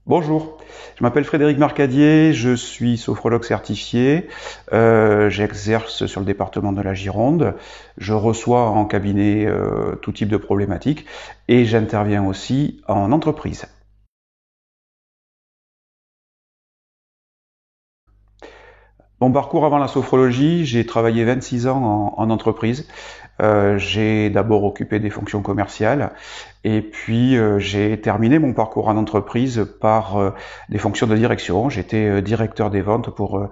Bonjour, je m'appelle Frédéric Marcadier, je suis sophrologue certifié, j'exerce sur le département de la Gironde, je reçois en cabinet tout type de problématiques et j'interviens aussi en entreprise. Mon parcours avant la sophrologie, j'ai travaillé 26 ans en entreprise. J'ai d'abord occupé des fonctions commerciales et puis j'ai terminé mon parcours en entreprise par des fonctions de direction. J'étais directeur des ventes pour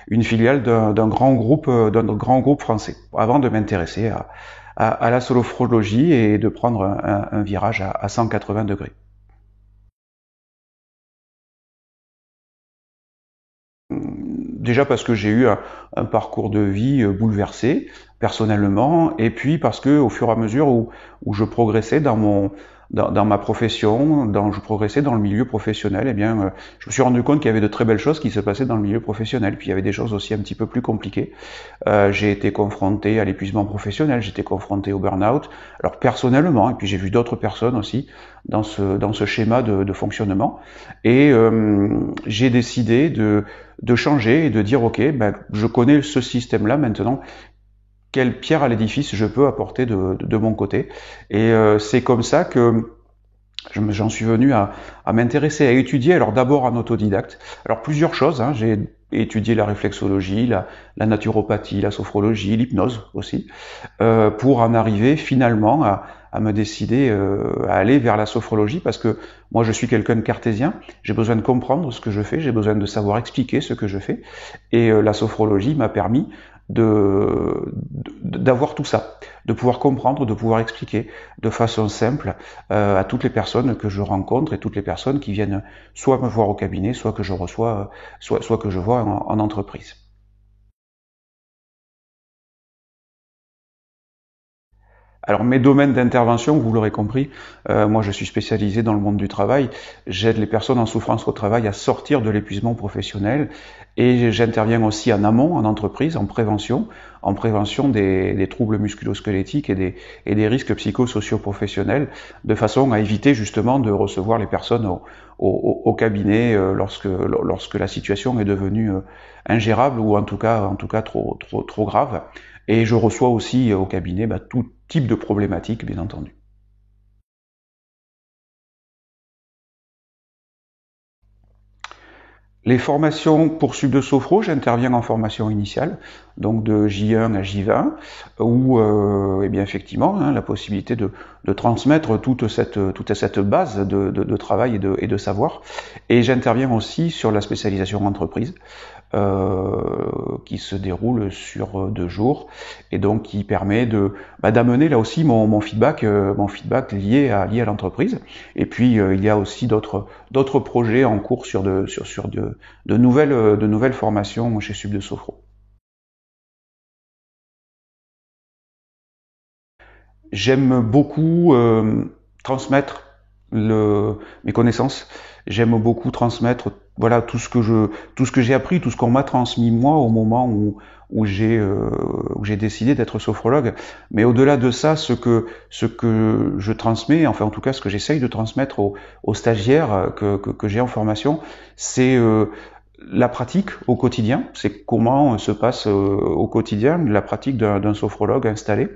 une filiale d'un grand groupe français avant de m'intéresser à la sophrologie et de prendre un virage à 180 degrés. Déjà parce que j'ai eu un parcours de vie bouleversé personnellement, et puis parce que au fur et à mesure où je progressais dans ma profession, je progressais dans le milieu professionnel, eh bien, je me suis rendu compte qu'il y avait de très belles choses qui se passaient dans le milieu professionnel. Puis il y avait des choses aussi un petit peu plus compliquées. J'ai été confronté à l'épuisement professionnel, j'étais confronté au burn-out. Alors personnellement, et puis j'ai vu d'autres personnes aussi dans ce schéma de fonctionnement. Et j'ai décidé de changer et de dire ok, ben, je connais ce système-là maintenant. Quelle pierre à l'édifice je peux apporter de mon côté. Et c'est comme ça que j'en suis venu à m'intéresser, à étudier, alors d'abord en autodidacte. Alors plusieurs choses, hein. J'ai étudié la réflexologie, la naturopathie, la sophrologie, l'hypnose aussi, pour en arriver finalement à me décider à aller vers la sophrologie, parce que moi je suis quelqu'un de cartésien, j'ai besoin de comprendre ce que je fais, j'ai besoin de savoir expliquer ce que je fais, et la sophrologie m'a permis d'avoir tout ça, de pouvoir comprendre, de pouvoir expliquer de façon simple à toutes les personnes que je rencontre et toutes les personnes qui viennent soit me voir au cabinet, soit que je reçois, soit que je vois en entreprise. Alors mes domaines d'intervention, vous l'aurez compris, moi je suis spécialisé dans le monde du travail. J'aide les personnes en souffrance au travail à sortir de l'épuisement professionnel, et j'interviens aussi en amont, en entreprise, en prévention des troubles musculo-squelettiques et des risques psychosociaux-professionnels, de façon à éviter justement de recevoir les personnes au cabinet lorsque la situation est devenue ingérable, ou en tout cas trop grave. Et je reçois aussi au cabinet tout type de problématiques, bien entendu. Les formations pour suivre de sophro, j'interviens en formation initiale, donc de J1 à J20, où eh bien effectivement hein, la possibilité de transmettre toute cette base de travail et de savoir. Et j'interviens aussi sur la spécialisation entreprise, qui se déroule sur 2 jours, et donc qui permet d'amener là aussi mon feedback lié à l'entreprise. Et puis il y a aussi d'autres projets en cours sur de nouvelles formations chez Sub de Sophro. J'aime beaucoup transmettre mes connaissances. J'aime beaucoup transmettre voilà tout ce que j'ai appris, tout ce qu'on m'a transmis moi au moment où j'ai décidé d'être sophrologue. Mais au-delà de ça, ce que je transmets, enfin en tout cas ce que j'essaye de transmettre aux stagiaires que j'ai en formation, c'est la pratique au quotidien. C'est comment se passe au quotidien la pratique d'un sophrologue installé,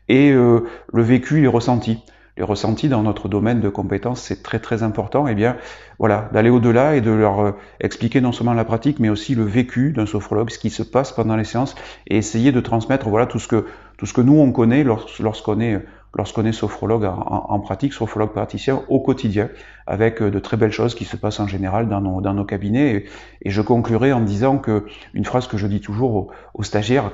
et le vécu, les ressentis. Les ressentis dans notre domaine de compétences, c'est très très important. Et bien, voilà, d'aller au-delà et de leur expliquer non seulement la pratique, mais aussi le vécu d'un sophrologue, ce qui se passe pendant les séances, et essayer de transmettre voilà tout ce que nous on connaît lorsqu'on est sophrologue en pratique, sophrologue praticien au quotidien, avec de très belles choses qui se passent en général dans nos cabinets. Et je conclurai en disant que une phrase que je dis toujours aux stagiaires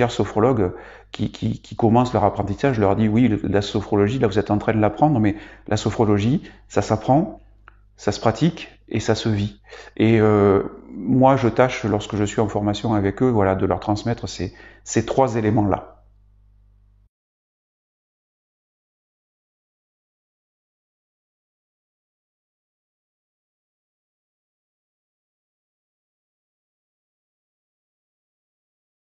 sophrologues qui commencent leur apprentissage, je leur dis oui, la sophrologie, là vous êtes en train de l'apprendre, mais la sophrologie, ça s'apprend, ça se pratique et ça se vit. Et moi, je tâche, lorsque je suis en formation avec eux, voilà, de leur transmettre ces 3 éléments-là.